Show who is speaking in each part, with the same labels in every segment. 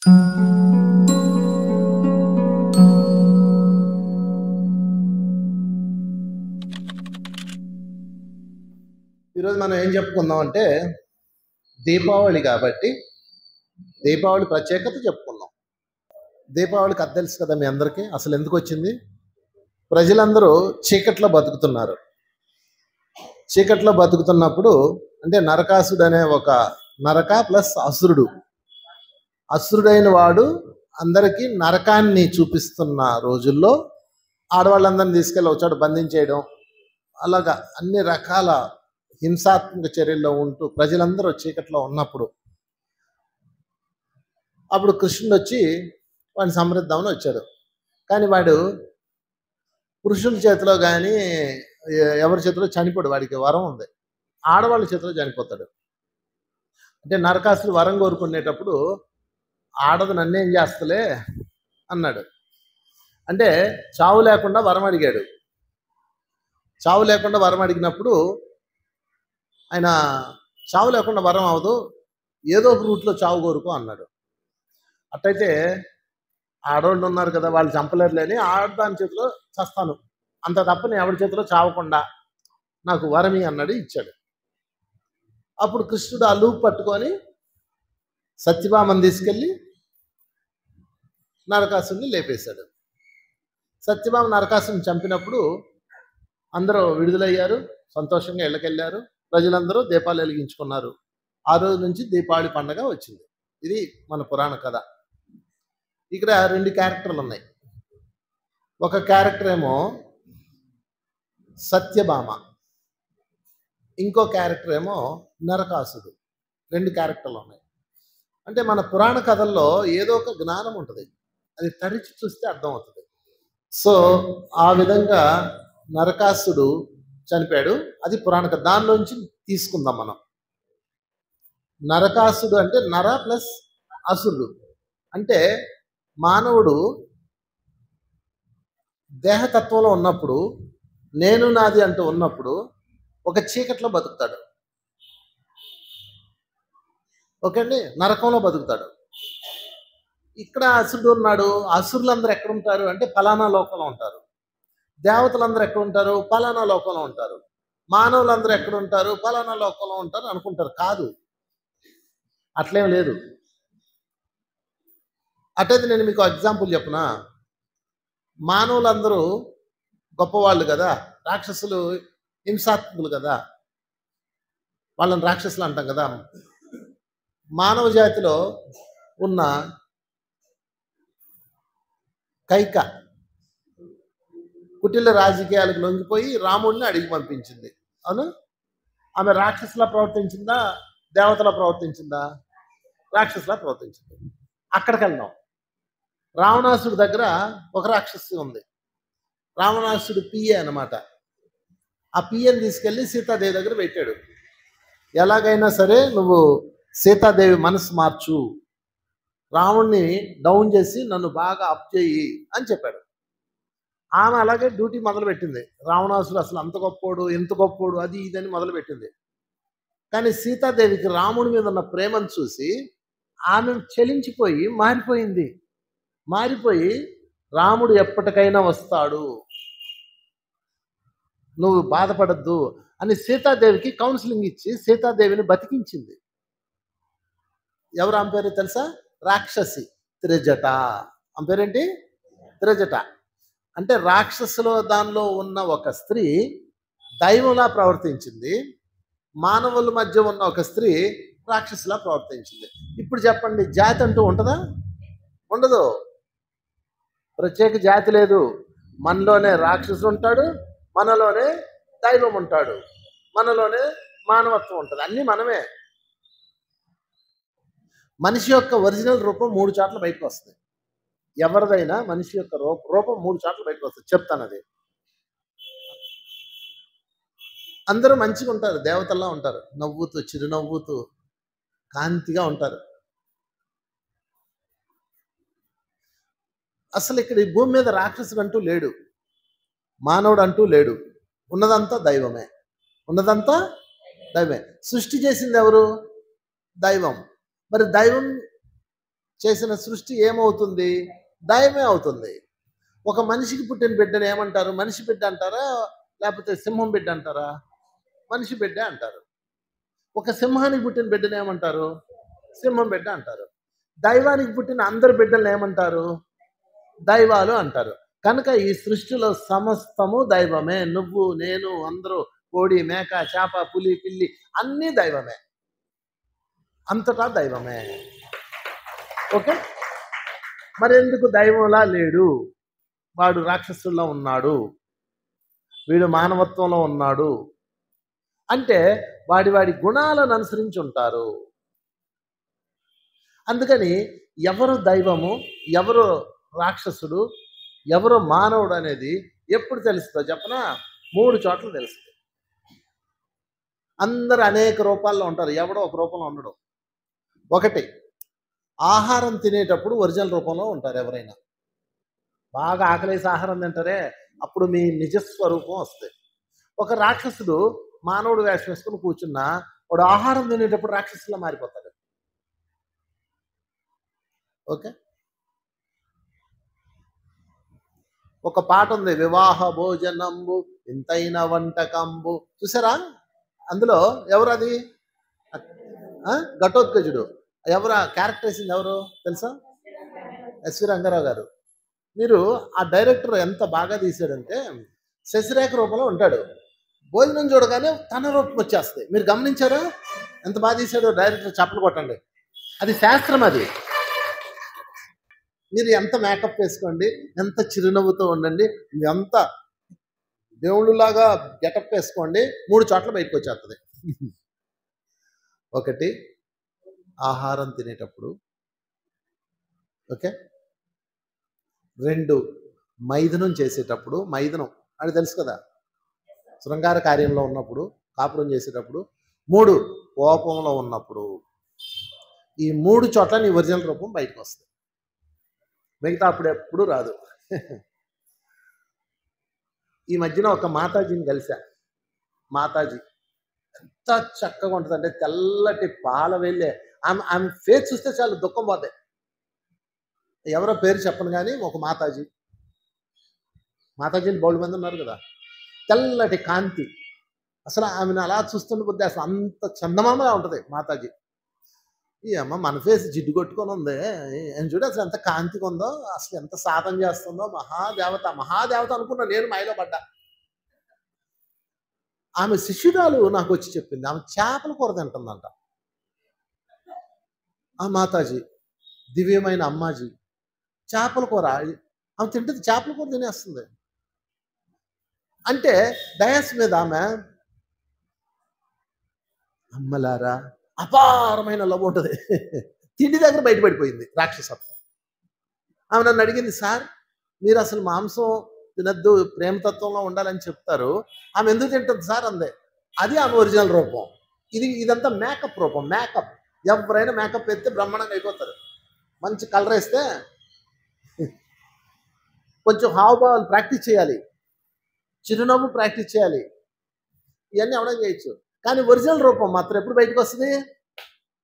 Speaker 1: ఈరోజు మనం ఏం చెప్పుకుందాం అంటే దీపావళి కాబట్టి దీపావళి ప్రత్యేకత చెప్పుకుందాం. దీపావళికి అది తెలుసు కదా మీ అందరికీ అసలు ఎందుకు వచ్చింది. ప్రజలందరూ చీకట్లో బతుకుతున్నారు. చీకట్లో బతుకుతున్నప్పుడు అంటే నరకాసుడు అనే ఒక నరక ప్లస్ అసురుడైన వాడు అందరికీ నరకాన్ని చూపిస్తున్న రోజుల్లో ఆడవాళ్ళందరినీ తీసుకెళ్ళి ఒకచోట బంధించేయడం, అలాగా అన్ని రకాల హింసాత్మక చర్యల్లో ఉంటూ ప్రజలందరూ చీకట్లో ఉన్నప్పుడు అప్పుడు కృష్ణుడు వచ్చి వాడిని సమృద్ధామని వచ్చాడు. కానీ వాడు పురుషుల చేతిలో కానీ ఎవరి చేతిలో చనిపోడు. వాడికి వరం ఉంది, ఆడవాళ్ళ చేతిలో చనిపోతాడు. అంటే నరకాసుడు వరం కోరుకునేటప్పుడు ఆడది నన్నేం చేస్తలే అన్నాడు. అంటే చావు లేకుండా వరం అడిగాడు. చావు లేకుండా వరం అడిగినప్పుడు ఆయన చావు లేకుండా వరం అవదు, ఏదో ఒక రూట్లో చావు కోరుకో అన్నాడు. అట్టయితే ఆడవాళ్ళు ఉన్నారు కదా, వాళ్ళు చంపలేరులేని ఆడదాని చేతిలో చస్తాను, అంత తప్ప నేను ఎవరి చేతిలో చావకుండా నాకు వరమి అన్నాడు, ఇచ్చాడు. అప్పుడు కృష్ణుడు ఆ లూప్ పట్టుకొని సత్యభామను తీసుకెళ్ళి నరకాసుని లేపేశాడు. సత్యభామ నరకాసుని చంపినప్పుడు అందరూ విడుదలయ్యారు, సంతోషంగా ఇళ్ళకెళ్ళారు. ప్రజలందరూ దీపాలు వెలిగించుకున్నారు. ఆ రోజు నుంచి దీపావళి పండగ వచ్చింది. ఇది మన పురాణ కథ. ఇక్కడ 2 క్యారెక్టర్లు ఉన్నాయి. ఒక క్యారెక్టర్ ఏమో సత్యభామ, ఇంకో క్యారెక్టర్ ఏమో నరకాసుడు. 2 క్యారెక్టర్లు ఉన్నాయి. అంటే మన పురాణ కథల్లో ఏదో ఒక జ్ఞానం ఉంటుంది, అది తరిచి చూస్తే అర్థమవుతుంది. సో ఆ విధంగా నరకాసుడు చనిపోయాడు. అది పురాణ కథ, దానిలోంచి తీసుకుందాం మనం. నరకాసుడు అంటే నర ప్లస్ అసురుడు. అంటే మానవుడు దేహతత్వంలో ఉన్నప్పుడు, నేను నాది అంటూ ఉన్నప్పుడు ఒక చీకట్లో బతుకుతాడు. ఓకే అండి, నరకంలో బతుకుతాడు. ఇక్కడ అసురుడు ఉన్నాడు. అసురులందరూ ఎక్కడ ఉంటారు అంటే ఫలానా లోకంలో ఉంటారు. దేవతలందరూ ఎక్కడ ఉంటారు, ఫలానా లోకంలో ఉంటారు. మానవులందరూ ఎక్కడ ఉంటారు, ఫలానా లోకంలో ఉంటారు అనుకుంటారు. కాదు, అట్లేం లేదు. అట్టయితే నేను మీకు ఎగ్జాంపుల్ చెప్పనా. మానవులందరూ గొప్పవాళ్ళు కదా, రాక్షసులు హింసాత్మకులు కదా, వాళ్ళని రాక్షసులు అంటాం కదా. మానవ జాతిలో ఉన్న కైక కుటిల రాజకీయాలకు లొంగిపోయి రాముడిని అడిగి పంపించింది. అవును, ఆమె రాక్షసులా ప్రవర్తించిందా, దేవతలా ప్రవర్తించిందా? రాక్షసులా ప్రవర్తించింది. అక్కడికి వెళ్దాం. రావణాసుడి దగ్గర ఒక రాక్షసి ఉంది. రావణాసుడు పిఏ అనమాట. ఆ పిఏని తీసుకెళ్ళి సీతాదేవి దగ్గర పెట్టాడు. ఎలాగైనా సరే నువ్వు సీతాదేవి మనసు మార్చు, రావణ్ణి డౌన్ చేసి నన్ను బాగా అప్ చేయి అని చెప్పాడు. ఆమె అలాగే డ్యూటీ మొదలుపెట్టింది. రావణాసుడు అసలు అంత గొప్పోడు, ఎంత గొప్పోడు, అది ఇదని మొదలుపెట్టింది. కానీ సీతాదేవికి రాముడి మీద ఉన్న ప్రేమను చూసి ఆమె చలించిపోయి మారిపోయి రాముడు ఎప్పటికైనా వస్తాడు, నువ్వు బాధపడద్దు అని సీతాదేవికి కౌన్సిలింగ్ ఇచ్చి సీతాదేవిని బతికించింది. ఎవరు ఆమె పేరు తెలుసా? రాక్షసి త్రిజట. ఆమె పేరేంటి? త్రిజట. అంటే రాక్షసులో దానిలో ఉన్న ఒక స్త్రీ దైవంలా ప్రవర్తించింది, మానవుల మధ్య ఉన్న ఒక స్త్రీ రాక్షసులా ప్రవర్తించింది. ఇప్పుడు చెప్పండి, జాతి అంటూ ఉంటుందా? ఉండదు. ప్రత్యేక జాతి లేదు. మనలోనే రాక్షసుడు ఉంటాడు, మనలోనే దైవం ఉంటాడు, మనలోనే మానవత్వం ఉంటుంది. అన్నీ మనమే. మనిషి యొక్క ఒరిజినల్ రూపం 3 చోట్ల బయటకు వస్తుంది. ఎవరిదైనా మనిషి యొక్క రూపం 3 చోట్ల బయటకు వస్తుంది. చెప్తాను అది. అందరూ మంచిగా ఉంటారు, దేవతల్లా ఉంటారు, నవ్వుతూ చిరునవ్వుతూ కాంతిగా ఉంటారు. అసలు ఇక్కడ ఈ భూమి మీద రాక్షసుడు అంటూ లేడు, మానవుడు అంటూ లేడు. ఉన్నదంతా దైవమే. సృష్టి చేసింది ఎవరు? దైవం. మరి దైవం చేసిన సృష్టి ఏమవుతుంది? దైవమే అవుతుంది. ఒక మనిషికి పుట్టిన బిడ్డను ఏమంటారు? మనిషి బిడ్డ అంటారా? లేకపోతే సింహం బిడ్డ అంటారా? మనిషి బిడ్డే అంటారు. ఒక సింహానికి పుట్టిన బిడ్డను ఏమంటారు? సింహం బిడ్డ అంటారు. దైవానికి పుట్టిన అందరి బిడ్డలను ఏమంటారు? దైవాలు అంటారు. కనుక ఈ సృష్టిలో సమస్తము దైవమే. నువ్వు, నేను, అందరూ, కోడి, మేక, చేప, పులి, పిల్లి అన్నీ దైవమే. అంతటా దైవమే. ఓకే. మరెందుకు దైవంలా లేడు? వాడు రాక్షసుల్లో ఉన్నాడు, వీడు మానవత్వంలో ఉన్నాడు అంటే వాడి గుణాలను అనుసరించి ఉంటారు. అందుకని ఎవరు దైవము, ఎవరు రాక్షసుడు, ఎవరు మానవుడు అనేది ఎప్పుడు తెలుస్తుందో చెప్పనా? 3 చోట్ల తెలుస్తుంది. అందరు అనేక రూపాల్లో ఉంటారు, ఎవడో ఒక రూపంలో ఉండడు. ఒకటి, ఆహారం తినేటప్పుడు ఒరిజినల్ రూపంలో ఉంటారు. ఎవరైనా బాగా ఆకలేసి ఆహారం తింటారే, అప్పుడు మీ నిజస్వరూపం వస్తుంది. ఒక రాక్షసుడు మానవుడు వేషం వేసుకుని కూర్చున్నా వాడు ఆహారం తినేటప్పుడు రాక్షసులా మారిపోతాడు. ఓకే. ఒక పాట ఉంది, వివాహ భోజనంబు ఇంతైన వంటకంబు. చూసారా? అందులో ఎవరది? ఘటోత్కచుడు. ఎవరు క్యారెక్టర్ వేసింది? ఎవరు తెలుసా? ఎస్వి రంగారావు గారు. మీరు ఆ డైరెక్టర్ ఎంత బాగా తీశాడంటే శశిరేఖ రూపంలో ఉంటాడు, భోజనం చూడగానే తన రూపం వచ్చేస్తాయి. మీరు గమనించారా ఎంత బాగా తీశాడో డైరెక్టర్? చప్పలు కొట్టండి. అది శాస్త్రం. అది మీరు ఎంత మేకప్ వేసుకోండి, ఎంత చిరునవ్వుతో ఉండండి, ఎంత దేవుళ్ళలాగా గెటప్ వేసుకోండి, 3 చోట్ల బయటకు వచ్చేస్తుంది. ఒకటి, ఆహారం తినేటప్పుడు. ఓకే. 2, మైథునం చేసేటప్పుడు. మైథునం అని తెలుసు కదా, శృంగార కార్యంలో ఉన్నప్పుడు, కాపురం చేసేటప్పుడు. 3, కోపంలో ఉన్నప్పుడు. ఈ 3 చోట్ల నీ ఒరిజినల్ రూపం బయటకు వస్తుంది. మిగతా అప్పుడు ఎప్పుడు రాదు. ఈ మధ్యన ఒక మాతాజీని కలిసా. మాతాజీ ఎంత చక్కగా ఉంటుంది అంటే తెల్లటి పాల వెళ్ళే. ఆమె ఫేస్ చూస్తే చాలు దుఃఖం పోతాయి. ఎవరో పేరు చెప్పను కానీ ఒక మాతాజీని బౌళ్ళు మంది ఉన్నారు కదా, తెల్లటి కాంతి. అసలు ఆమెను అలా చూస్తుండే బుద్ధి, అసలు అంత చందమామలా ఉంటుంది మాతాజీ. ఈ అమ్మ మన ఫేస్ జిడ్డు కొట్టుకొని ఉంది అని చూడు, అసలు ఎంత కాంతిగా ఉందో, అసలు ఎంత సాధన చేస్తుందో. మహాదేవత అనుకున్నా నేను, మాయలో పడ్డా. ఆమె శిష్యురాలు నాకు వచ్చి చెప్పింది, ఆమె చేపల కూర తింటుందంట. ఆ మాతాజీ, దివ్యమైన అమ్మాజీ, చేపల కూర ఆమె తింటుంది, చేపల కూర తినేస్తుంది. అంటే డయాస్ మీద ఆమె, అమ్మలారా, అపారమైన లవ్ ఉంటుంది. తిండి దగ్గర బయటపడిపోయింది రాక్షసత్వం. ఆమె నన్ను అడిగింది, సార్ మీరు అసలు మాంసం తినద్దు, ప్రేమతత్వంలో ఉండాలని చెప్తారు, ఆమె ఎందుకు తింటుంది సార్ అందే. అది ఆమె ఒరిజినల్ రూపం. ఇదంతా మేకప్ రూపం. మేకప్ ఎవరైనా మేకప్ వేస్తే బ్రహ్మాండంగా అయిపోతారు. మంచి కలర్ వేస్తే కొంచెం హావభావాలు ప్రాక్టీస్ చేయాలి, చిరునవ్వు ప్రాక్టీస్ చేయాలి, ఇవన్నీ ఎవడో చేయొచ్చు. కానీ ఒరిజినల్ రూపం మాత్రం ఎప్పుడు బయటకు వస్తుంది?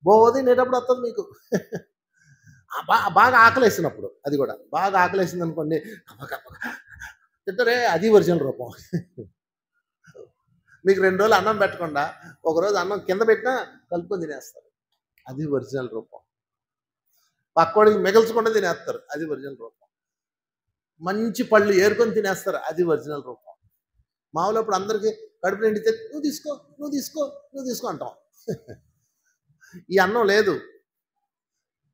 Speaker 1: బోధి నేటప్పుడు వస్తుంది మీకు. బాగా ఆకలేసినప్పుడు. అది కూడా బాగా ఆకలేసింది అనుకోండి, తింటారే, అది ఒరిజినల్ రూపం. మీకు 2 రోజులు అన్నం పెట్టకుండా ఒకరోజు అన్నం కింద పెట్టినా కలుపుకొని తినేస్తారు, అది ఒరిజినల్ రూపం. పక్కోడికి మిగల్చకుండా తినేస్తారు, అది ఒరిజినల్ రూపం. మంచి పళ్ళు ఏరుకొని తినేస్తారు, అది ఒరిజినల్ రూపం. మామూలు అప్పుడు అందరికీ కడుపు నిండితే నువ్వు తీసుకో అంటాం. ఈ అన్నం లేదు,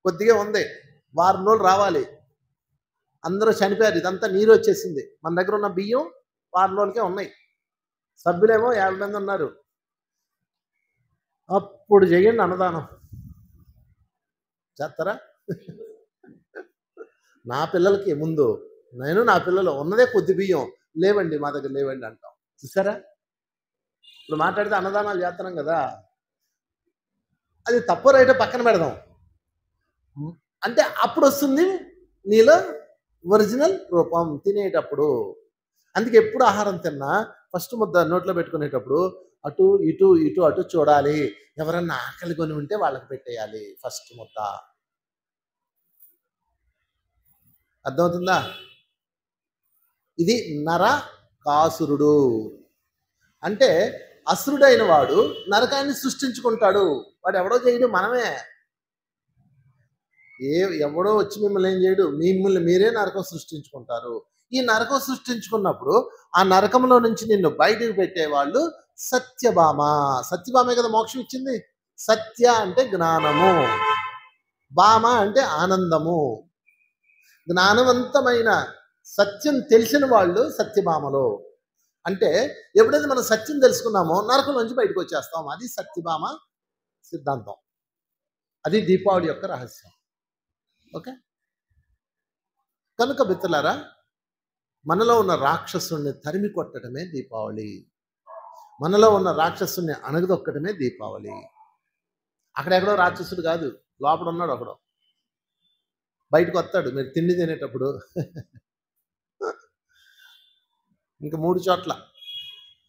Speaker 1: కొద్దిగా ఉంది, వారం రోజులు రావాలి, అందరూ చనిపోయారు, ఇదంతా నీరు వచ్చేసింది. మన దగ్గర ఉన్న బియ్యం వారం రోజులకే ఉన్నాయి, సభ్యులేమో 50 మంది ఉన్నారు. అప్పుడు చెయ్యండి అన్నదానం. చేస్తారా? నా పిల్లలకి ముందు నేను, నా పిల్లలు ఉన్నదే కొద్ది బియ్యం, లేవండి మా దగ్గర లేవండి అంటాం. చూసారా? ఇప్పుడు మాట్లాడితే అన్నదానాలు చేస్తున్నాం కదా, అది తప్పు రైటో పక్కన పెడదాం. అంటే అప్పుడు వస్తుంది నీలో ఒరిజినల్ రూపం తినేటప్పుడు. అందుకే ఎప్పుడు ఆహారం తిన్నా ఫస్ట్ ముద్ద నోట్లో పెట్టుకునేటప్పుడు అటు ఇటు చూడాలి. ఎవరన్నా ఆకలి కొని ఉంటే వాళ్ళకి పెట్టేయాలి ఫస్ట్ ముద్ద. అర్థమవుతుందా? ఇది నరకాసురుడు. అంటే అసురుడైన వాడు నరకాన్ని సృష్టించుకుంటాడు. వాడు ఎవడో చేయడు, మనమే. ఎవడో వచ్చి మిమ్మల్ని ఏం చేయడు, మిమ్మల్ని మీరే నరకం సృష్టించుకుంటారు. ఈ నరకం సృష్టించుకున్నప్పుడు ఆ నరకంలో నుంచి నిన్ను బయటకు పెట్టేవాళ్ళు సత్యభామ. సత్యభామే కదా మోక్షం ఇచ్చింది. సత్య అంటే జ్ఞానము, భామ అంటే ఆనందము. జ్ఞానవంతమైన సత్యం తెలిసిన వాళ్ళు సత్యభామలో. అంటే ఎప్పుడైతే మనం సత్యం తెలుసుకున్నామో నరకం నుంచి బయటకు వచ్చేస్తాం. అది సత్యభామ సిద్ధాంతం. అది దీపావళి యొక్క రహస్యం. ఓకే, కనుక మిత్రులారా, మనలో ఉన్న రాక్షసుని తరిమి కొట్టడమే దీపావళి. మనలో ఉన్న రాక్షసుని అణగదొక్కడమే దీపావళి. అక్కడెక్కడో రాక్షసుడు కాదు, లోపల ఉన్నాడు ఒకడు. బయటకు వస్తాడు మీరు తిండి తినేటప్పుడు. ఇంకా 3 చోట్ల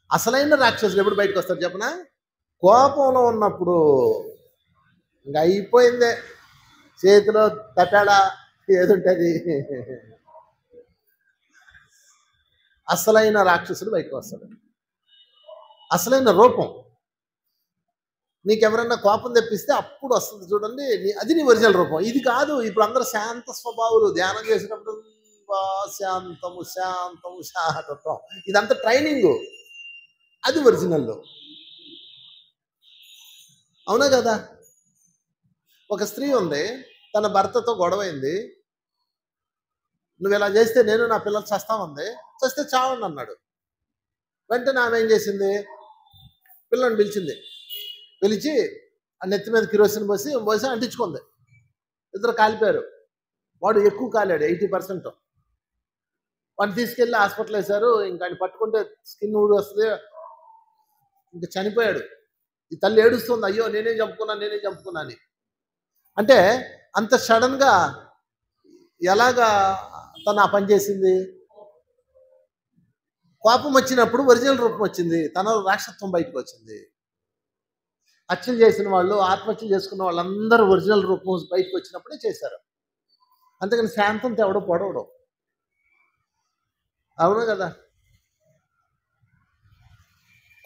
Speaker 1: అసలైన రాక్షసుడు ఎప్పుడు బయటకు వస్తాడు చెప్పనా? కోపంలో ఉన్నప్పుడు. ఇంకా అయిపోయిందే, చేతిలో తటాడా ఏదుంటుంది. అసలైన రాక్షసుడు బయటకు వస్తాడు. అసలైన రూపం. నీకెవరన్నా కోపం తెప్పిస్తే అప్పుడు వస్తుంది చూడండి, అది నీ ఒరిజినల్ రూపం. ఇది కాదు. ఇప్పుడు అందరూ శాంత స్వభావులు, ధ్యానం చేసినప్పుడు శాంతము శాంతము శాంతత్వం, ఇదంతా ట్రైనింగ్. అది ఒరిజినల్. అవునా కదా? ఒక స్త్రీ ఉంది, తన భర్తతో గొడవైంది. నువ్వు ఇలా చేస్తే నేను నా పిల్లలు చస్తామంది. చస్తే చావండి అన్నాడు. వెంటనే ఆమె ఏం చేసింది, పిల్లని పిలిచింది. పిలిచి ఆ నెత్తి మీద కిరోసిన్ పోసి అంటించుకుంది. ఇద్దరు కాలిపోయారు. వాడు ఎక్కువ కాలాడు, 80%. వాడిని తీసుకెళ్ళి హాస్పిటల్ వేశారు. ఇంకా ఆయన పట్టుకుంటే స్కిన్ ఊడి వస్తుంది, ఇంకా చనిపోయాడు. ఈ తల్లి ఏడుస్తుంది, అయ్యో నేనేం చంపుకున్నా అని. అంటే అంత సడన్గా ఎలాగా తను ఆ పని చేసింది? కోపం వచ్చినప్పుడు ఒరిజినల్ రూపం వచ్చింది, తన రాక్షసత్వం బయటకు వచ్చింది. హత్యలు చేసిన వాళ్ళు, ఆత్మహత్యలు చేసుకున్న వాళ్ళందరూ ఒరిజినల్ రూపం బయటకు వచ్చినప్పుడే చేశారు. అంతేకాని శాంతంతో ఎవడో పొడవడు. అవును కదా?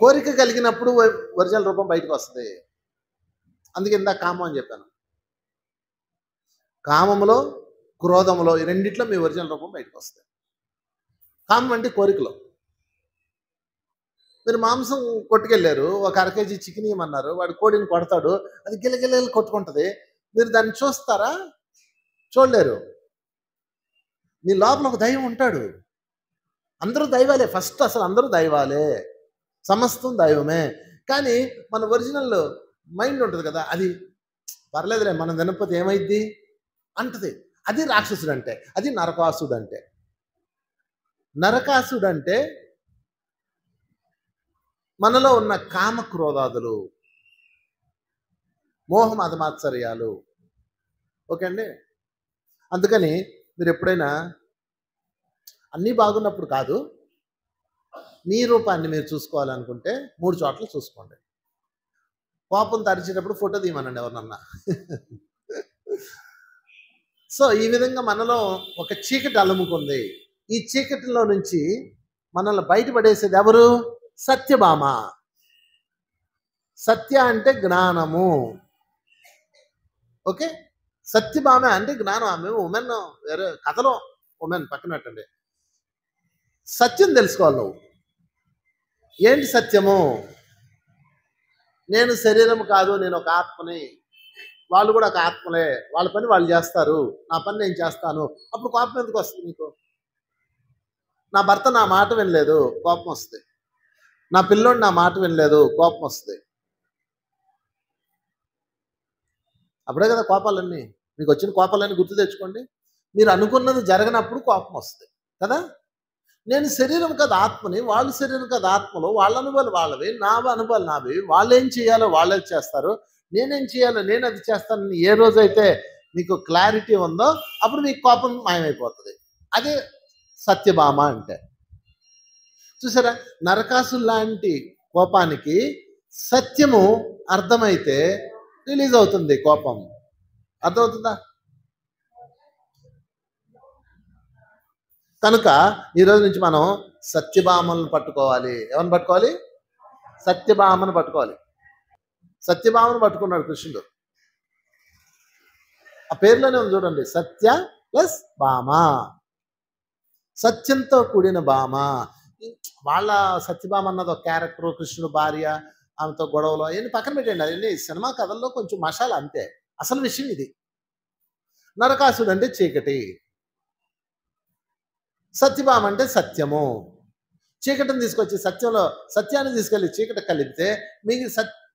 Speaker 1: కోరిక కలిగినప్పుడు ఒరిజినల్ రూపం బయటకు వస్తుంది. అందుకే ఇందాక కామం అని చెప్పాను. కామములో, క్రోధములో, ఈ రెండిట్లో మీ ఒరిజినల్ రూపం బయటకు వస్తుంది. కామం అంటే కోరికలో. మీరు మాంసం కొట్టుకెళ్ళారు, ఒక 1/2 kg చికెన్ ఇవ్వమన్నారు. వాడు కోడిని కొడతాడు, అది గిలగిలలు కొట్టుకుంటుంది. మీరు దాన్ని చూస్తారా? చూడలేరు. మీ లోపల ఒక దైవం ఉంటాడు. అందరూ దైవాలే, ఫస్ట్ అసలు అందరూ దైవాలే, సమస్తం దైవమే. కానీ మన ఒరిజినల్ మైండ్ ఉంటుంది కదా, అది పర్లేదులే మనం వినకపోతే ఏమైద్ది అంటది. అది రాక్షసుడు అంటే, అది నరకాసుడు అంటే. నరకాసుడు అంటే మనలో ఉన్న కామక్రోధాదులు, మోహమదమాత్సర్యాలు. ఓకే అండి? అందుకని మీరు ఎప్పుడైనా అన్నీ బాగున్నప్పుడు కాదు, మీ రూపాన్ని మీరు చూసుకోవాలనుకుంటే 3 చోట్ల చూసుకోండి. కోపం తరిచేటప్పుడు ఫోటో తీయమనండి ఎవరినన్నా. సో ఈ విధంగా మనలో ఒక చీకటి అలుముకుంది. ఈ చీకటిలో నుంచి మనల్ని బయటపడేసేది ఎవరు? సత్యభామ. సత్య అంటే జ్ఞానము. ఓకే, సత్యభామ అంటే జ్ఞానం. ఆమె ఉమెన్, వేరే కథలో ఉమెన్ పక్కనట్టండి. సత్యం తెలుసుకోవాలి నువ్వు. ఏంటి సత్యము? నేను శరీరం కాదు, నేను ఒక ఆత్మని. వాళ్ళు కూడా ఒక ఆత్మలే, వాళ్ళ పని వాళ్ళు చేస్తారు, నా పని నేను చేస్తాను. అప్పుడు కోపం ఎందుకు వస్తుంది నీకు? నా భర్త నా మాట వినలేదు, కోపం వస్తుంది. నా పిల్లోడు నా మాట వినలేదు, కోపం వస్తుంది. అప్పుడే కదా కోపాలన్నీ. మీకు వచ్చిన కోపాలన్నీ గుర్తు తెచ్చుకోండి. మీరు అనుకున్నది జరగనప్పుడు కోపం వస్తుంది కదా. నేను శరీరం కదా ఆత్మని, వాళ్ళు శరీరం కదా ఆత్మలు. వాళ్ళ అనుభవాలు వాళ్ళవి, నా అనుభవాలు నావి. వాళ్ళు ఏం చేయాలో వాళ్ళే చేస్తారు, నేనేం చేయాలో నేను అది చేస్తానని ఏ రోజైతే మీకు క్లారిటీ ఉందో అప్పుడు మీకు కోపం మాయమైపోతుంది. అదే సత్యభామ అంటే. చూసారా, నరకాసులు లాంటి కోపానికి సత్యము అర్థమైతే రిలీజ్ అవుతుంది కోపం. అర్థమవుతుందా? కనుక ఈ రోజు నుంచి మనం సత్యభామలను పట్టుకోవాలి. ఎవరిని పట్టుకోవాలి? సత్యభామను పట్టుకోవాలి. సత్యభామను పట్టుకున్నాడు కృష్ణుడు. ఆ పేర్లోనే ఉంది చూడండి, సత్య ప్లస్ భామ, సత్యంతో కూడిన భామ. వాళ్ళ సత్యభామ అన్నది ఒక క్యారెక్టర్, కృష్ణుడు భార్య, ఆమెతో గొడవలు అవన్నీ పక్కన పెట్టండి. అవన్నీ సినిమా కథల్లో కొంచెం మసాలా అంతే. అసలు విషయం ఇది. నరకాసుడు అంటే చీకటి, సత్యభామ అంటే సత్యము. చీకటిని తీసుకొచ్చి సత్యాన్ని తీసుకెళ్ళి చీకటి కలిపితే మిగిలి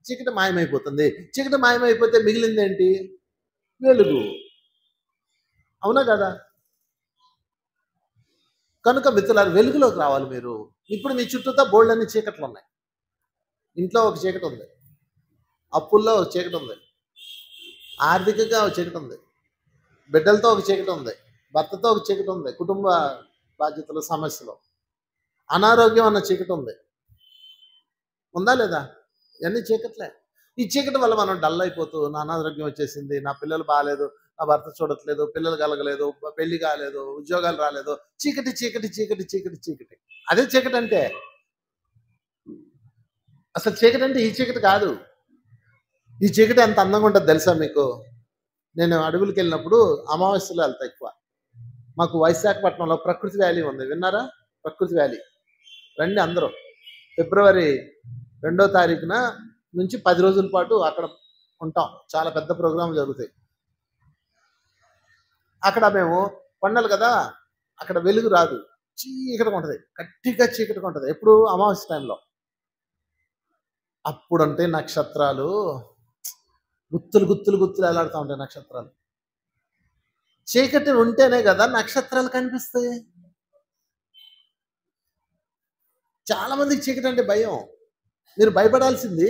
Speaker 1: చీకటి మాయమైపోతుంది. చీకటి మాయమైపోతే మిగిలింది ఏంటి? వెలుగు. అవునా కదా? కనుక మిత్రులారా, వెలుగులోకి రావాలి మీరు. ఇప్పుడు మీ చుట్టూతో బోల్డన్ని చీకట్లు ఉన్నాయి. ఇంట్లో ఒక చీకటి ఉంది, అప్పుల్లో ఒక చీకటి ఉంది, ఆర్థికంగా ఒక చీకటి ఉంది, బిడ్డలతో ఒక చీకటి ఉంది, భర్తతో ఒక చీకటి ఉంది, కుటుంబ బాధ్యతలు సమస్యలు, అనారోగ్యం అన్న చీకటి ఉంది. ఉందా లేదా? ఇవన్నీ చీకట్లే. ఈ చీకటి వల్ల మనం డల్ అయిపోతూ, నా అనారోగ్యం వచ్చేసింది, నా పిల్లలు బాగాలేదు, నా భర్త చూడట్లేదు, పిల్లలు కలగలేదు, పెళ్లి కాలేదు, ఉద్యోగాలు రాలేదు, చీకటి చీకటి చీకటి చీకటి చీకటి. అదే చీకటి అంటే. అసలు చీకటి అంటే ఈ చీకటి కాదు. ఈ చీకటి ఎంత అందంగా ఉంటుంది తెలుసా మీకు? నేను అడవులకు వెళ్ళినప్పుడు అమావాస్యలో వెళ్తా ఎక్కువ. మాకు విశాఖపట్నంలో ప్రకృతి వ్యాలీ ఉంది, విన్నారా? ప్రకృతి వ్యాలీ రండి అందరూ. ఫిబ్రవరి 2వ తారీఖున నుంచి 10 రోజుల పాటు అక్కడ ఉంటాం. చాలా పెద్ద ప్రోగ్రాం జరుగుతాయి అక్కడ. మేము కొండలు కదా, అక్కడ వెలుగు రాదు, చీకటిగా ఉంటుంది, గట్టిగా చీకటిగా ఉంటుంది. ఎప్పుడు? అమావాస్య టైంలో. అప్పుడంటే నక్షత్రాలు గుత్తులు గుత్తులు గుత్తులు ఎలాడుతూ ఉంటాయి నక్షత్రాలు. చీకటి ఉంటేనే కదా నక్షత్రాలు కనిపిస్తాయి. చాలా మందికి చీకటి అంటే భయం. మీరు భయపడాల్సింది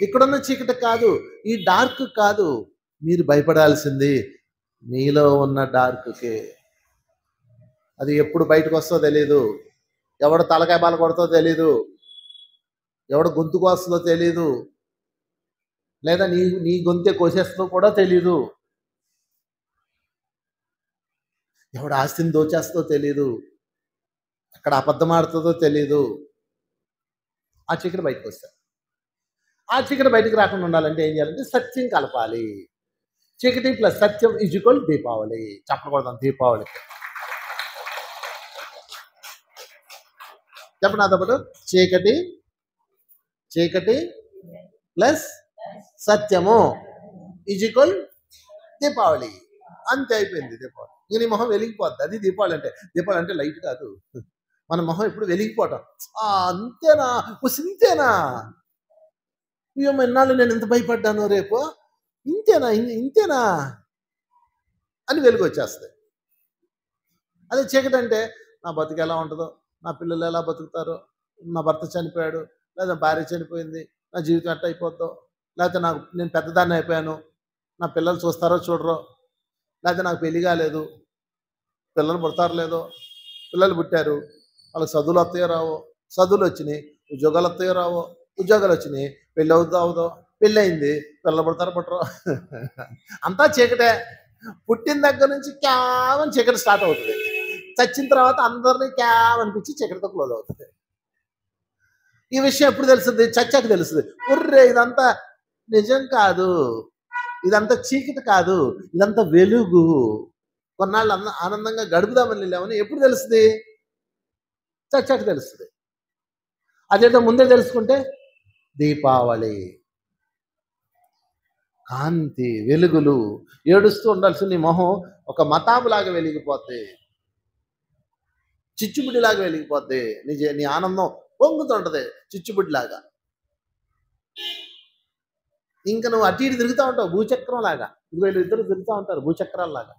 Speaker 1: ఇక్కడున్న చీకటి కాదు, ఈ డార్క్ కాదు. మీరు భయపడాల్సింది మీలో ఉన్న డార్క్కే. అది ఎప్పుడు బయటకు వస్తుందో తెలీదు, ఎవడు తలకాయ బాల కొడతో తెలీదు, ఎవడు గొంతు కోస్తుందో తెలీదు, లేదా నీ గొంతే కోసేస్తుందో కూడా తెలీదు, ఎవడు ఆస్తిని దోచేస్తుందో తెలీదు, అక్కడ అబద్ధం ఆడుతుందో తెలీదు. ఆ చీకటి బయటకు వస్తారు. ఆ చీకటి బయటకు రాకుండా ఉండాలంటే ఏం చేయాలంటే సత్యం కలపాలి. చీకటి ప్లస్ సత్యం ఈజ్వల్ దీపావళి. చెప్పకూడదాం దీపావళికి. చెప్పండి నాతో పాటు, చీకటి చీకటి ప్లస్ సత్యము ఈజ్వల్ దీపావళి. అంతే, అయిపోయింది దీపావళి. ఇంక నీ మొహం వెలిగిపోద్ది. అది దీపావళి అంటే. దీపావళి అంటే లైట్ కాదు, మన మొహం ఎప్పుడు వెలిగిపోవటం. అంతేనా? ఇంతేనా? అయ్యో ఎన్నాళ్ళు నేను ఇంత భయపడ్డాను, రేపు ఇంతేనా ఇంతేనా అని వెలుగు వచ్చేస్తుంది. అదే చీకటి అంటే నా బతుకు ఎలా ఉంటుందో, నా పిల్లలు ఎలా బతుకుతారో, నా భర్త చనిపోయాడు, లేదా భార్య చనిపోయింది, నా జీవితం ఎట్ట అయిపోద్దో, లేకపోతే నేను పెద్దదాన్ని అయిపోయాను, నా పిల్లలు చూస్తారో చూడరో, లేకపోతే నాకు పెళ్లి కాలేదు, పిల్లలు పుడతారో లేదో, పిల్లలు పుట్టారు, వాళ్ళకి చదువులు వస్తాయో రావో, చదువులు వచ్చినాయి, ఉద్యోగాలు వస్తాయో రావో, ఉద్యోగాలు వచ్చినాయి, పెళ్ళి అవుదో పెళ్ళి అయింది, పిల్లలు పుడతారో పుట్టరో. అంతా చీకటే. పుట్టిన దగ్గర నుంచి క్యామని చీకటి స్టార్ట్ అవుతుంది. చచ్చిన తర్వాత అందరినీ క్యామ్ అనిపించి చీకటితో క్లోజ్ అవుతుంది. ఈ విషయం ఎప్పుడు తెలుస్తుంది? చచ్చాక తెలుస్తుంది. ఉర్రే ఇదంతా నిజం కాదు, ఇదంతా చీకటి కాదు, ఇదంతా వెలుగు. కొన్నాళ్ళు ఆనందంగా గడుపుదామని వెళ్ళామని ఎప్పుడు తెలుస్తుంది? చచ్చాక తెలుస్తుంది. అదేంటో ముందే తెలుసుకుంటే దీపావళి. కాంతి, వెలుగులు. ఏడుస్తూ ఉండాల్సిన నీ మొహం ఒక మతాబులాగా వెలిగిపోద్ది, చిచ్చుబుడ్డిలాగా వెలిగిపోద్ది. నీ ఆనందం పొంగుతుంటది చిచ్చుబుడ్డిలాగా. ఇంకా నువ్వు అటు ఇటు తిరుగుతూ ఉంటావు భూచక్రం లాగా. వీళ్ళు ఇద్దరు తిరుగుతూ ఉంటారు భూచక్రాల్లాగా.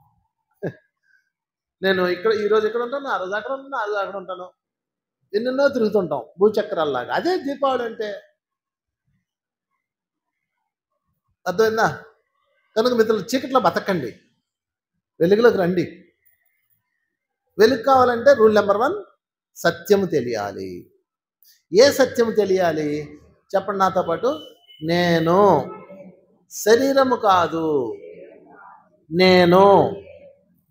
Speaker 1: నేను ఈరోజు ఇక్కడ ఉంటాను, ఆ రోజు అక్కడ ఉంటాను, ఆ రోజు అక్కడ ఉంటాను, ఎన్నెన్నో తిరుగుతుంటాం భూచక్రాల్లాగా. అదే దీపావళి అంటే. అర్థమైందా? కనుక మిత్రులు, చీకట్లో బతకండి, వెలుగులోకి రండి. వెలుగు కావాలంటే రూల్ నెంబర్ 1, సత్యము తెలియాలి. ఏ సత్యము తెలియాలి చెప్పండి నాతో పాటు. నేను శరీరము కాదు, నేను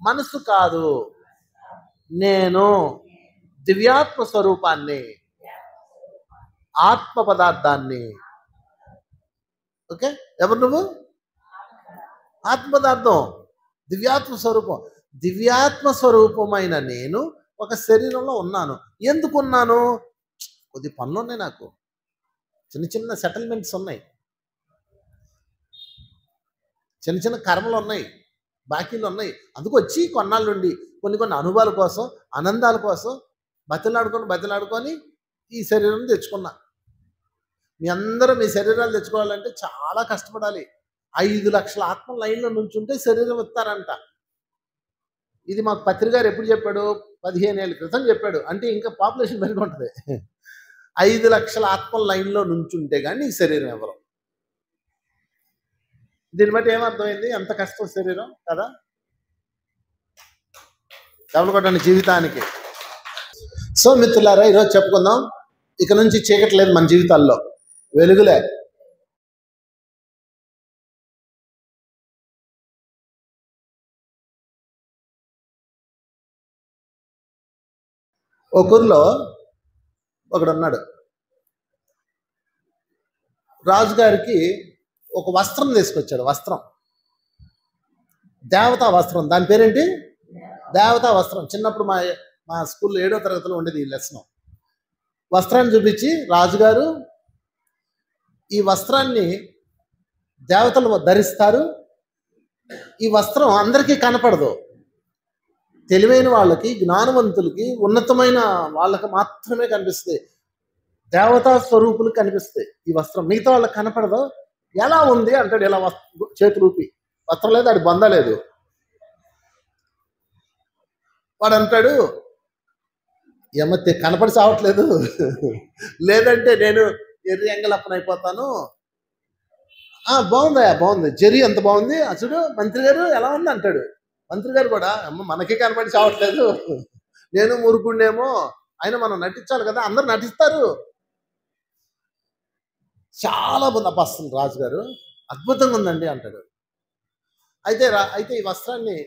Speaker 1: మనసు కాదు, నేను దివ్యాత్మ స్వరూపాన్ని, ఆత్మ పదార్థాన్ని. ఓకే, ఎవరు నువ్వు? ఆత్మ పదార్థం, దివ్యాత్మ స్వరూపం. దివ్యాత్మ స్వరూపమైన నేను ఒక శరీరంలో ఉన్నాను. ఎందుకున్నాను? కొద్ది పనులు ఉన్నాయి, నాకు చిన్న చిన్న సెటిల్మెంట్స్ ఉన్నాయి, చిన్న చిన్న కర్మలు ఉన్నాయి, బాకీలు ఉన్నాయి. అందుకు వచ్చి కొన్నాళ్ళ నుండి కొన్ని కొన్ని అనుభవాల కోసం, ఆనందాల కోసం బతిలాడుకొని ఈ శరీరం తెచ్చుకున్నా. మీ అందరూ మీ శరీరాలు తెచ్చుకోవాలంటే చాలా కష్టపడాలి. 5 లక్షల ఆత్మ లైన్లో నుంచుంటే శరీరం ఇస్తారంట. ఇది మాకు పత్రిక గారు ఎప్పుడు చెప్పాడు? 15 ఏళ్ళ క్రితం చెప్పాడు. అంటే ఇంకా పాపులేషన్ పెరిగి ఉంటుంది. 5 లక్షల ఆత్మ లైన్లో నుంచుంటే కానీ ఈ శరీరం ఎవరు. దీన్ని బట్టి ఏమర్థమైంది? ఎంత కష్టం శరీరం కదా. తవలకొట్టండి జీవితానికి. సో మిత్రులారా, ఈరోజు చెప్పుకుందాం, ఇక నుంచి చీకటి లేదు మన జీవితాల్లో, వెలుగులే. ఒక ఊరిలో ఒకడున్నాడు. రాజుగారికి ఒక వస్త్రం తీసుకొచ్చాడు. వస్త్రం, దేవతా వస్త్రం. దాని పేరేంటి? దేవతా వస్త్రం. చిన్నప్పుడు మా స్కూల్లో 7వ తరగతిలో ఉండేది ఈ లెసన్. వస్త్రాన్ని చూపించి, రాజుగారు ఈ వస్త్రాన్ని దేవతలు ధరిస్తారు, ఈ వస్త్రం అందరికీ కనపడదు, తెలివైన వాళ్ళకి, జ్ఞానవంతులకి, ఉన్నతమైన వాళ్ళకి మాత్రమే కనిపిస్తుంది, దేవతా స్వరూపులు కనిపిస్తాయి ఈ వస్త్రం, మిగతా వాళ్ళకి కనపడదు. ఎలా ఉంది అంటాడు. ఇలా చేతులు ఊపి, వస్త్రం లేదు, అది బంధలేదు. వాడు అంటాడు, ఏమత్తే కనపడి సావట్లేదు, లేదంటే నేను ఎర్రి ఎంగలప్పనైపోతాను. బాగుందా? బాగుంది. జరి ఎంత బాగుంది అసలు. మంత్రి గారు ఎలా ఉంది అంటాడు. మంత్రి గారు కూడా, అమ్మ మనకే కనపడి చావట్లేదు, నేను మురుకుండేమో, అయినా మనం నటించాలి కదా, అందరు నటిస్తారు. చాలా బాగుంది అబ్బా, అసలు రాజుగారు అద్భుతంగా ఉందండి అంటాడు. అయితే ఈ వస్త్రాన్ని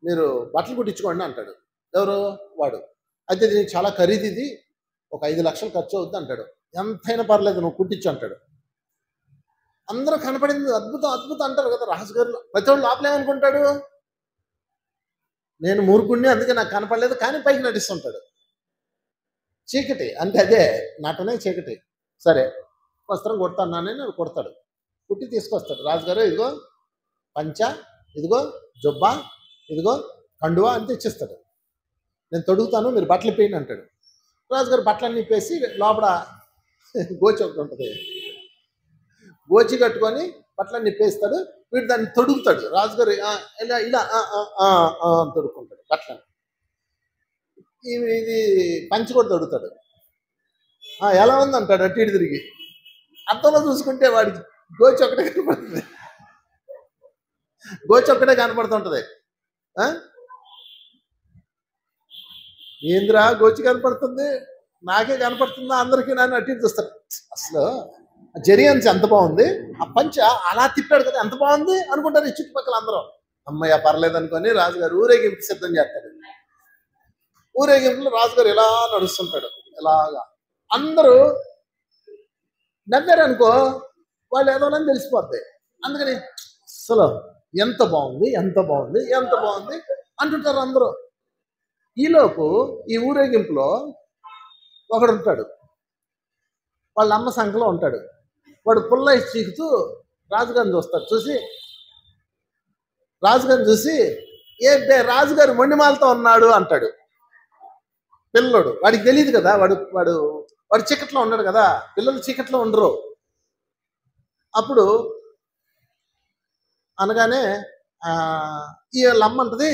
Speaker 1: మీరు బట్టలు కుట్టించుకోండి అంటాడు. ఎవరు? వాడు. అయితే దీనికి చాలా ఖరీదు, ఇది ఒక 5 లక్షలు ఖర్చు అవుద్ది అంటాడు. ఎంతైనా పర్లేదు, నువ్వు కుట్టించు అంటాడు. అందరూ కనపడింది, అద్భుతం అద్భుతం అంటారు కదా రాజుగారు. ప్రతి ఒళ్ళు లోపలేమనుకుంటాడు? నేను మూర్ఖుడిని, అందుకే నాకు కనపడలేదు, కానీ పైకి నటిస్తుంటాడు. చీకటి అంటే అదే నటనే, చీకటి. సరే, వస్త్రం కుడతానని కుడతాడు. కుట్టి తీసుకొస్తాడు. రాజుగారు ఇదిగో పంచ, ఇదిగో జొబ్బా, ఇదిగో కండువా అని తెచ్చిస్తాడు. నేను తొడుగుతాను, మీరు బట్టలు ఇప్పేయండి అంటాడు. రాజుగారు బట్టలన్నీ ఇప్పేసి లోపల గోచి ఒకటి ఉంటుంది, గోచి కట్టుకొని బట్టలన్నీ ఇప్పేస్తాడు. వీడు దాన్ని తొడుగుతాడు. రాజుగారు ఇలా ఇలా తొడుక్కుంటాడు బట్టలని. ఇది పంచి కూడా తొడుగుతాడు. ఎలా ఉంది అంటాడు అటు ఇటు తిరిగి. అద్దంలో చూసుకుంటే వాడికి గోచి ఒక్కటే కనపడుతుంది, గోచి ఒక్కటే కనపడుతుంటది. ఏంద్రా గోచి కనపడుతుంది, నాకే కనపడుతుందా, అందరికీ నన్ను అటు ఇటు చూస్తాడు. అసలు జరి అంచి ఎంత బాగుంది, ఆ పంచ అలా తిప్పాడు కదా ఎంత బాగుంది అనుకుంటారు ఈ చుట్టుపక్కల అందరూ. అమ్మయ్య పర్లేదు అనుకొని రాజుగారు ఊరేగింపు సిద్ధం చేస్తాడు. ఊరేగింపులో రాజుగారు ఇలా నడుస్తుంటాడు. ఇలాగా అందరూ నవ్వారు అనుకో, వాళ్ళు ఏదోనని తెలిసిపోద్ది. అందుకని అసలు ఎంత బాగుంది, ఎంత బాగుంది, ఎంత బాగుంది అంటుంటారు అందరూ. ఈలోపు ఈ ఊరేగింపులో ఒకడు ఉంటాడు, వాళ్ళ అమ్మ సంఖలో ఉంటాడు. వాడు పుల్ల చీకుతూ రాజుగారిని చూస్తాడు. రాజుగారిని చూసి రాజుగారు మొండిమాలతో ఉన్నాడు అంటాడు. పిల్లడు, వాడికి తెలియదు కదా, వాడు చీకట్లో ఉన్నాడు కదా, పిల్లలు చీకట్లో ఉండరు. అప్పుడు అనగానే ఈ వాళ్ళ అమ్మ అంటది,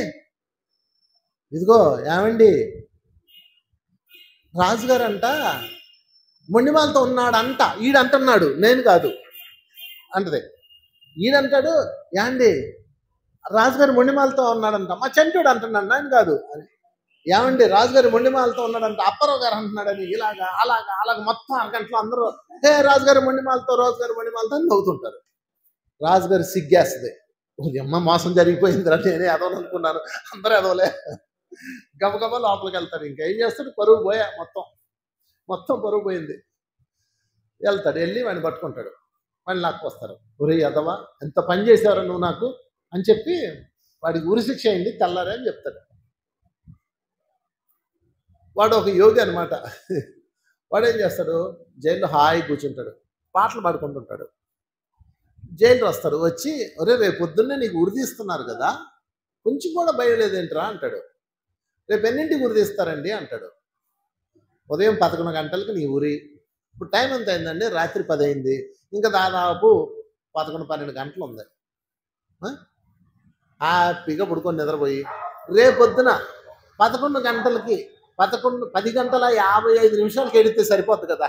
Speaker 1: ఇదిగో ఏమండి, రాజుగారు అంట మొండిమాలతో ఉన్నాడంట, ఈడంటున్నాడు, నేను కాదు అంటది. ఈడంటాడు, యాండి రాజుగారు మొండిమాలతో ఉన్నాడంట, మా చంటుడు అంటున్నాడు, నేను కాదు అని. ఏమండి రాజుగారు మొండిమాలతో ఉన్నాడంట, అప్పారావు గారు అంటున్నాడని. ఇలాగా అలాగా మొత్తం అరగంటలో అందరూ రాజుగారు మొండిమాలతో అని నవ్వుతుంటారు. రాజుగారు సిగ్గేస్తుంది. అమ్మ మోసం జరిగిపోయిందిరా, నేనే ఎదవను అనుకున్నాను, అందరూ ఎదవలే. గబగబా లోపలికి వెళ్తాడు. ఇంకా ఏం చేస్తాడు, పరువు పోయా మొత్తం పరువు పోయింది. వెళ్తాడు, వెళ్ళి వాడిని పట్టుకుంటాడు, వాడిని లాక్కొస్తారు. ఒరే ఎదవా, ఎంత పని చేశారు నువ్వు నాకు అని చెప్పి వాడికి ఉరిశిక్ష అయింది, తెల్లారే అని చెప్తాడు. వాడు ఒక యోగి అనమాట. వాడు ఏం చేస్తాడు, జైల్లో హాయి కూర్చుంటాడు, పాటలు పాడుకుంటుంటాడు. జైలు వస్తారు, వచ్చి ఒరే రేపు పొద్దున్నే నీకు ఉరి తీస్తున్నారు కదా, కొంచెం కూడా భయం లేదేంట్రా అంటాడు. రేపు ఎన్నింటికి ఉరి తీస్తారండి అంటాడు. ఉదయం 11 గంటలకు నీ ఉరి. ఇప్పుడు టైం ఎంత అయిందండి, రాత్రి 10 అయింది, ఇంకా దాదాపు 11-12 గంటలు ఉంది. హ్యాపీగా పడుకొని నిద్రపోయి రేపొద్దున 11 గంటలకి 10 గంటల 55 నిమిషాలకి ఎడితే సరిపోద్ది కదా,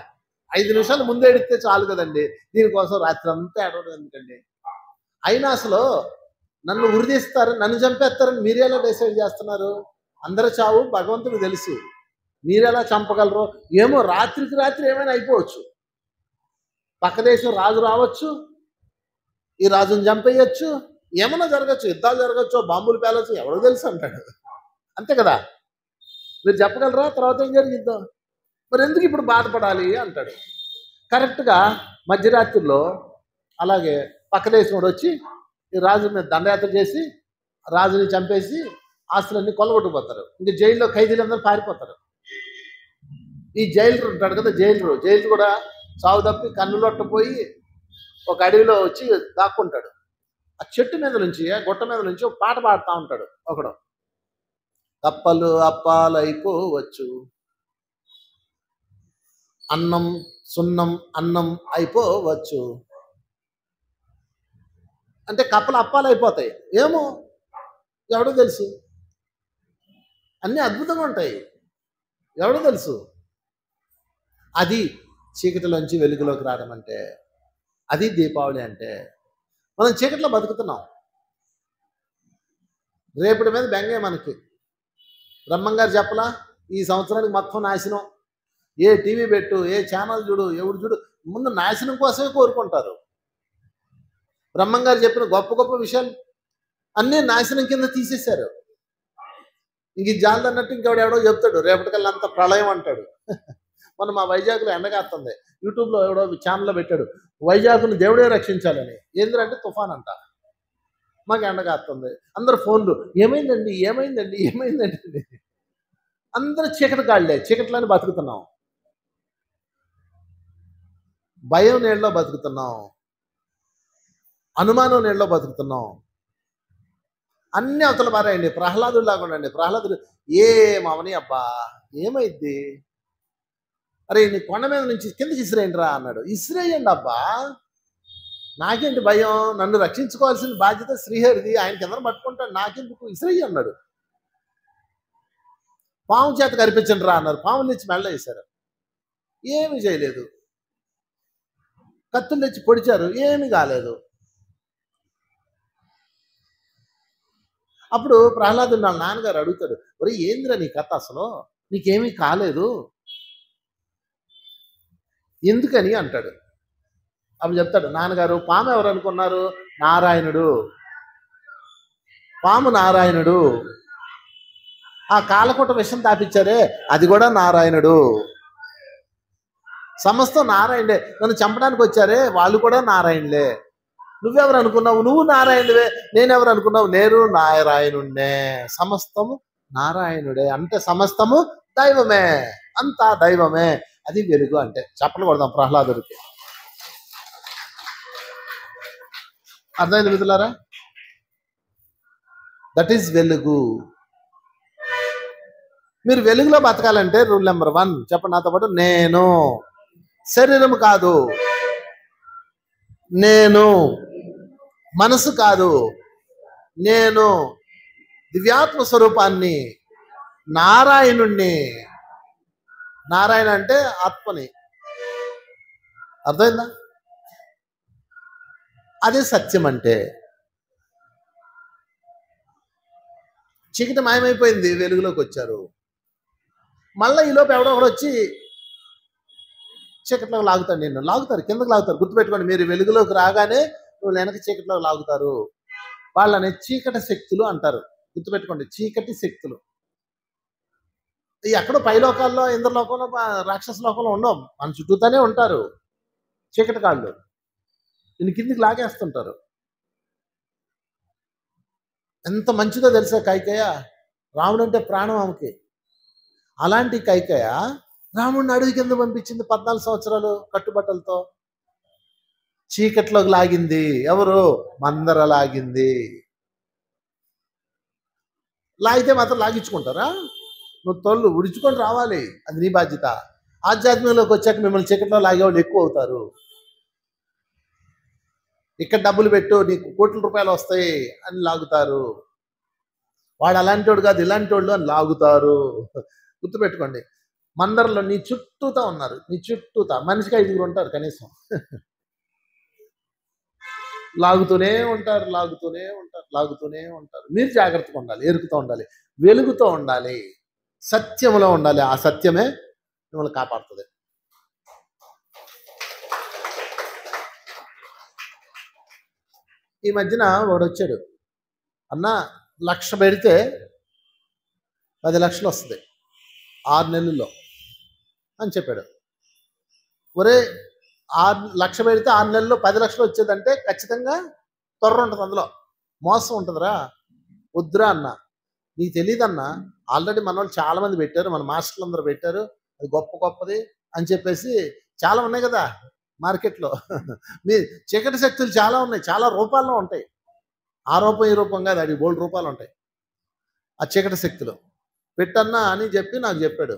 Speaker 1: 5 నిమిషాలు ముందు ఎడితే చాలు కదండి. దీనికోసం రాత్రి అంతా ఏడవడం ఎందుకండి? అయినా అసలు నన్ను ఉరిదీస్తారు, నన్ను చంపేస్తారని మీరెలా డిసైడ్ చేస్తున్నారు? అందరి చావు భగవంతుడికి తెలుసు, మీరెలా చంపగలరు? ఏమో రాత్రికి రాత్రి ఏమైనా అయిపోవచ్చు. పక్క దేశం రాజు రావచ్చు, ఈ రాజుని చంపేయచ్చు, ఏమైనా జరగచ్చు, యుద్ధాలు జరగచ్చు, బాంబులు పేలచ్చు, ఎవరో తెలుసు అంటాడు. అంతే కదా, మీరు చెప్పగలరా తర్వాత ఏం జరిగిద్దాం? మరి ఎందుకు ఇప్పుడు బాధపడాలి అంటాడు. కరెక్ట్గా మధ్యరాత్రిలో అలాగే పక్క దేశం వచ్చి ఈ రాజు మీద దండయాత్ర చేసి రాజుని చంపేసి ఆస్తులన్నీ కొల్లగొట్టుకుపోతారు. ఇంక జైల్లో ఖైదీలందరూ పారిపోతారు. ఈ జైలు ఉంటాడు కదా, జైలు కూడా సాగు తప్పి కన్నులొట్టపోయి ఒక అడవిలో వచ్చి దాక్కుంటాడు. ఆ చెట్టు మీద నుంచి, ఆ గుట్ట మీద నుంచి ఒక పాట పాడుతూ ఉంటాడు ఒకడు. కప్పలు అప్పాలైపోవచ్చు, అన్నం సున్నం అన్నం అయిపోవచ్చు. అంటే కప్పలు అప్పాలు అయిపోతాయి, ఏమో ఎవడో తెలుసు. అన్నీ అద్భుతంగా ఉంటాయి, ఎవడో తెలుసు. అది చీకటిలోంచి వెలుగులోకి రావడం అంటే, అది దీపావళి అంటే. మనం చీకట్లో బతుకుతున్నాం, రేపటి మీద బెంగే మనకి. బ్రహ్మంగారు చెప్పలా, ఈ సంవత్సరానికి మొత్తం నాశనం. ఏ టీవీ పెట్టు, ఏ ఛానల్ చూడు, ఎవడు చూడు, ముందు నాశనం కోసమే కోరుకుంటారు. బ్రహ్మంగారు చెప్పిన గొప్ప గొప్ప విషయాలు అన్నీ నాశనం కింద తీసేశారు. ఇంక ఇది జాలదన్నట్టు ఇంకెవడెవడో చెప్తాడు, రేపటికల్లా అంత ప్రళయం అంటాడు. మనం మా వైజాగ్లో ఎండగాస్తుంది, యూట్యూబ్లో ఎవడో ఛానల్లో పెట్టాడు, వైజాగ్ను దేవుడే రక్షించాలని. ఏంటంటే తుఫాన్ అంట, మాకు ఎండగాస్తుంది. అందరు ఫోన్లు, ఏమైందండి. అందరూ చీకటి గాళ్ళే, చీకట్లోనే బతుకుతున్నాం, భయం నీళ్ళలో బతుకుతున్నాం, అనుమానం నీళ్ళలో బతుకుతున్నాం. అన్ని అవతల పారాయండి. ప్రహ్లాదుడు లాగా ఉండండి. ప్రహ్లాదుడు ఏమవని అబ్బా, ఏమైద్ది, అరే నీ కొండ మీద నుంచి కిందకి ఇసిరేయండిరా అన్నాడు. ఇసిరేయండి అబ్బా, నాకేంటి భయం, నన్ను రక్షించుకోవాల్సిన బాధ్యత శ్రీహరిది, ఆయన కింద పట్టుకుంటాడు, నాకెందుకు, ఇసిరేయి అన్నాడు. పాము చేత కనిపించండి రా అన్నారు, పాములు తెచ్చి మెళ్ళ వేశారు, ఏమీ చేయలేదు. కత్తులు తెచ్చి పొడిచారు, ఏమీ కాలేదు. అప్పుడు ప్రహ్లాదుడు వాళ్ళ నాన్నగారు అడుగుతాడు, ఒరే ఏంద్రా నీ కథ, అసలు నీకేమీ కాలేదు ఎందుకని అంటాడు. అప్పుడు చెప్తాడు, నాన్నగారు పాము ఎవరు అనుకున్నారు, నారాయణుడు, పాము నారాయణుడు. ఆ కాలకోట విషం తాపించారే, అది కూడా నారాయణుడు. సమస్తం నారాయణుడే. నన్ను చంపడానికి వచ్చారే, వాళ్ళు కూడా నారాయణులే. నువ్వెవరు అనుకున్నావు, నువ్వు నారాయణుడే. నేనెవరు అనుకున్నావు, నేను నారాయణుడే. సమస్తము నారాయణుడే అంటే సమస్తము దైవమే, అంతా దైవమే. అది వెలుగు అంటే. చప్పలు కొడదాం ప్రహ్లాదుడికి. అర్థమైంది మిత్రులారా? దట్ ఈస్ వెలుగు. మీరు వెలుగులో బతకాలంటే రూల్ నెంబర్ 1 చెప్పండి నాతో పాటు, నేను. శరీరం కాదు, నేను. మనసు కాదు, నేను దివ్యాత్మ స్వరూపాన్ని, నారాయణుణ్ణి. నారాయణ అంటే ఆత్మని. అర్థమైందా? అదే సత్యం అంటే. చీకటి మాయమైపోయింది, వెలుగులోకి వచ్చారు. మళ్ళీ ఈలోపు ఎవడో ఒకడు వచ్చి చీకట్లోకి లాగుతాడు, నిన్ను లాగుతారు, కిందకు లాగుతారు. గుర్తుపెట్టుకోండి, మీరు వెలుగులోకి రాగానే నువ్వు వెనక చీకట్లో లాగుతారు. వాళ్ళని చీకటి శక్తులు అంటారు. గుర్తుపెట్టుకోండి, చీకటి శక్తులు. ఎక్కడో పైలోకాల్లో ఇంద్రలోకంలో రాక్షస లోకంలో ఉండవు, మన చుట్టూతానే ఉంటారు చీకటి కాళ్ళు. నిన్ను కిందికి లాగేస్తుంటారు. ఎంత మంచిదో తెలుసా కైకేయ, రాముడు అంటే ప్రాణం ఆమెకి. అలాంటి కైకేయ రాముడిని అడవి కింద పంపించింది 14 సంవత్సరాలు కట్టుబట్టలతో. చీకట్లోకి లాగింది ఎవరు? మందర లాగింది. లాగితే మాత్రం లాగించుకుంటారా? నువ్వు తోళ్ళు ఉడుచుకొని రావాలి, అది నీ బాధ్యత. ఆధ్యాత్మికంలోకి వచ్చాక మిమ్మల్ని చీకట్లో లాగేవాళ్ళు ఎక్కువ అవుతారు. ఇక్కడ డబ్బులు పెట్టు నీకు కోట్ల రూపాయలు వస్తాయి అని లాగుతారు. వాడు అలాంటి వాడు కాదు ఇలాంటి వాళ్ళు అని లాగుతారు. గుర్తుపెట్టుకోండి, మందరిలో నీ చుట్టూతా ఉన్నారు, నీ చుట్టూతా మనిషికి 5 ఉంటారు కనీసం. లాగుతూనే ఉంటారు, లాగుతూనే ఉంటారు, లాగుతూనే ఉంటారు. మీరు జాగ్రత్తగా ఉండాలి, ఎరుకుతూ ఉండాలి, వెలుగుతూ ఉండాలి, సత్యంలో ఉండాలి. ఆ సత్యమే మిమ్మల్ని కాపాడుతుంది. ఈ మధ్యన వాడు వచ్చాడు, అన్న 1,00,000 పెడితే 10 లక్షలు వస్తుంది 6 నెలల్లో అని చెప్పాడు. ఒరే 1,00,000 పెడితే 6 నెలల్లో 10 లక్షలు వచ్చేదంటే ఖచ్చితంగా త్వర ఉంటుంది, అందులో మోసం ఉంటుందిరా, వద్దురా అన్న. నీకు తెలియదన్నా, ఆల్రెడీ మన వాళ్ళు చాలామంది పెట్టారు, మన మాస్టర్లు అందరూ పెట్టారు, అది గొప్పది అని చెప్పేసి చాలా ఉన్నాయి కదా మార్కెట్లో. మీ చీకటి శక్తులు చాలా ఉన్నాయి, చాలా రూపాల్లో ఉంటాయి. ఆ రూపం ఈ రూపం కాదు, అది 3 రూపాయలు ఉంటాయి ఆ చీకటి శక్తులు. పెట్టన్నా అని చెప్పి నాకు చెప్పాడు.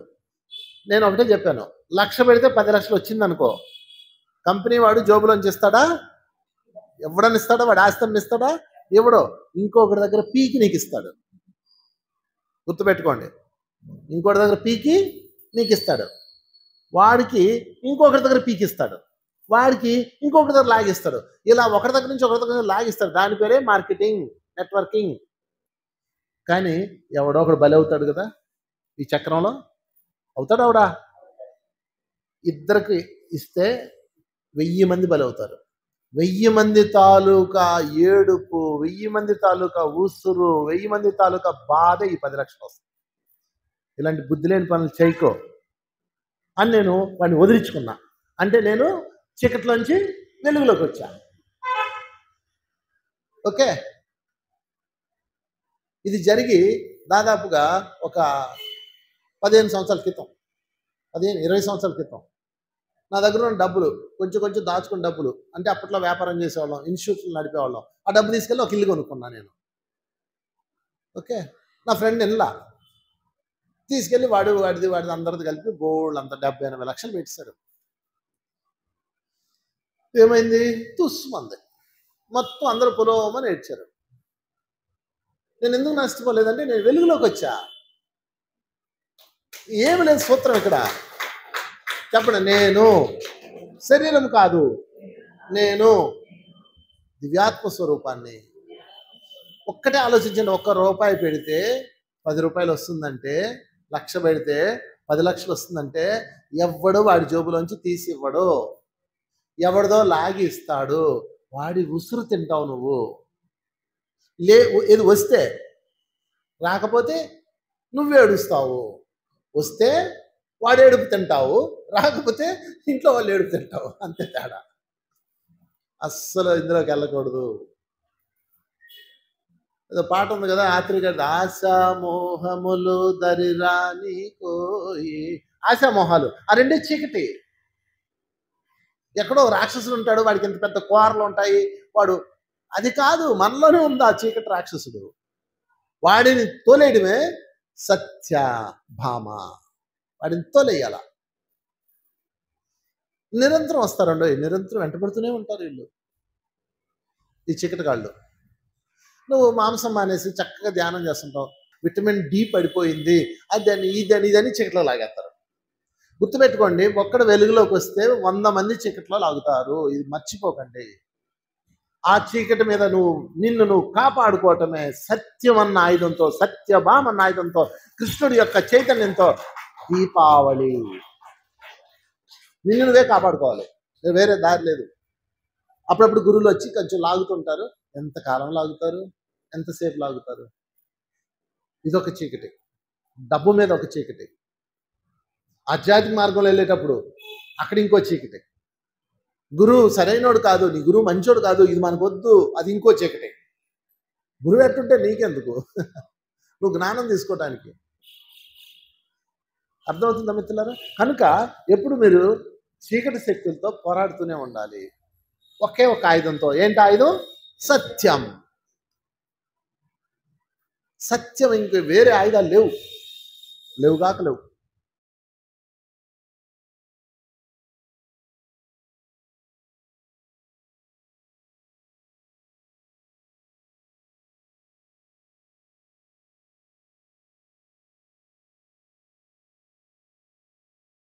Speaker 1: నేను ఒకటే చెప్పాను, 1,00,000 పెడితే 10 లక్షలు వచ్చింది అనుకో, కంపెనీ వాడు జోబులోంచి ఇస్తాడా? ఎవడని ఇస్తాడా? వాడు ఆస్తిని ఇస్తాడా? ఎవడో ఇంకొకటి దగ్గర పీకి నీకు ఇస్తాడు. గుర్తుపెట్టుకోండి, ఇంకోటి దగ్గర పీకి నీకు ఇస్తాడు, వాడికి ఇంకొకటి దగ్గర పీకిస్తాడు, వాడికి ఇంకొకటి దగ్గర లాగిస్తాడు. ఇలా ఒకరి దగ్గర నుంచి ఒకరి దగ్గర లాగిస్తాడు. దాని పేరే మార్కెటింగ్, నెట్వర్కింగ్. కానీ ఎవడో ఒకడు బలి అవుతాడు కదా ఈ చక్రంలో. అవుతాడు అవడా? ఇద్దరికి ఇస్తే 1000 మంది బలి అవుతారు. 1000 మంది తాలూకా ఏడుపు, 1000 మంది తాలూకా ఉసురు, 1000 మంది తాలూకా బాధ ఈ 10 లక్షలు వస్తుంది. ఇలాంటి బుద్ధి లేని పనులు చేయకో అని నేను వాడిని వదిలించుకున్నా. అంటే నేను చీకట్లోంచి వెలుగులోకి వచ్చా. ఓకే, ఇది జరిగి దాదాపుగా ఒక 15 సంవత్సరాల క్రితం, 15-20 సంవత్సరాల క్రితం నా దగ్గర ఉన్న డబ్బులు కొంచెం దాచుకున్న డబ్బులు, అంటే అప్పట్లో వ్యాపారం చేసేవాళ్ళం, ఇన్స్టిట్యూట్లు నడిపేవాళ్ళం, ఆ డబ్బు తీసుకెళ్ళి ఒక ఇల్లు కొనుక్కున్నా నేను. ఓకే, నా ఫ్రెండ్ ఇల్లా తీసుకెళ్ళి వాడిది అందరిది కలిపి గోల్డ్ అంత 70-80 లక్షలు పెట్టేశారు. ఏమైంది? తుస్సుమంది, మొత్తం అందరూ పొలోమని ఏడ్చారు. నేను ఎందుకు నష్టపోలేదంటే నేను వెలుగులోకి వచ్చా. ఏమి లేదు సూత్రం ఇక్కడ చెప్పండి. నేను శరీరం కాదు, నేను దివ్యాత్మ స్వరూపాన్ని. ఒక్కటే ఆలోచించండి, 1 రూపాయి పెడితే 10 రూపాయలు వస్తుందంటే, 1,00,000 పెడితే 10 లక్షలు వస్తుందంటే ఎవడు వాడి జోబులోంచి తీసి ఇవ్వడు, ఎవడిదో లాగి ఇస్తాడు. వాడి ఉసురు తింటావు నువ్వు. ఇది వస్తే, రాకపోతే నువ్వు ఏడుస్తావు. వస్తే వాడు ఏడుపు తింటావు, రాకపోతే ఇంట్లో వాళ్ళు ఏడుపు తింటావు, అంతే తేడా. అస్సలు ఇందులోకి వెళ్ళకూడదు. ఏదో పాట ఉంది కదా, ఆత్రిక ఆశామోహములు దరిరాని కోయి. ఆశామోహాలు ఆ రెండే చీకటి. ఎక్కడో రాక్షసుడు ఉంటాడు, వాడికి ఇంత పెద్ద కోరలు ఉంటాయి, వాడు అది కాదు, మనలోనే ఉంది ఆ చీకటి రాక్షసుడు. వాడిని తోలేయడమే సత్య భామ, వాడిని తోలేయాల. నిరంతరం వస్తారండి, నిరంతరం వెంటబడుతూనే ఉంటారు వీళ్ళు, ఈ చీకటి కాళ్ళు. నువ్వు మాంసం మానేసి చక్కగా ధ్యానం చేస్తుంటావు, విటమిన్ డి పడిపోయింది, అదని ఇదని చీకట్లో లాగేస్తారు. గుర్తుపెట్టుకోండి, ఒక్కడ వెలుగులోకి వస్తే 100 మంది చీకట్లో లాగుతారు. ఇది మర్చిపోకండి. ఆ చీకటి మీద నిన్ను నువ్వు కాపాడుకోవటమే సత్యం అన్న ఆయుధంతో, సత్యభామ అన్న ఆయుధంతో, కృష్ణుడి యొక్క చైతన్యంతో దీపావళి. నిన్ను నువ్వే కాపాడుకోవాలి, వేరే దారి లేదు. అప్పుడప్పుడు గురువులు వచ్చి కొంచెం లాగుతుంటారు. ఎంతకాలం లాగుతారు? ఎంతసేపు లాగుతారు? ఇదొక చీకటి. డబ్బు మీద ఒక చీకటి, ఆధ్యాత్మిక మార్గంలో వెళ్ళేటప్పుడు అక్కడ ఇంకో చీకటి. గురువు సరైనోడు కాదు, నీ గురువు మంచోడు కాదు, ఇది మనకొద్దు, అది ఇంకో చీకటి. గురువు ఎట్టుంటే నీకెందుకు? నువ్వు జ్ఞానం తీసుకోవటానికి. అర్థమవుతుందా మిత్రులారా? కనుక ఎప్పుడు మీరు చీకటి శక్తులతో పోరాడుతూనే ఉండాలి. ఒకే ఒక ఆయుధంతో. ఏంటి ఆయుధం? సత్యం. సత్యం. ఇంక వేరే ఆయుధాలు లేవు, లేవుగాక లేవు.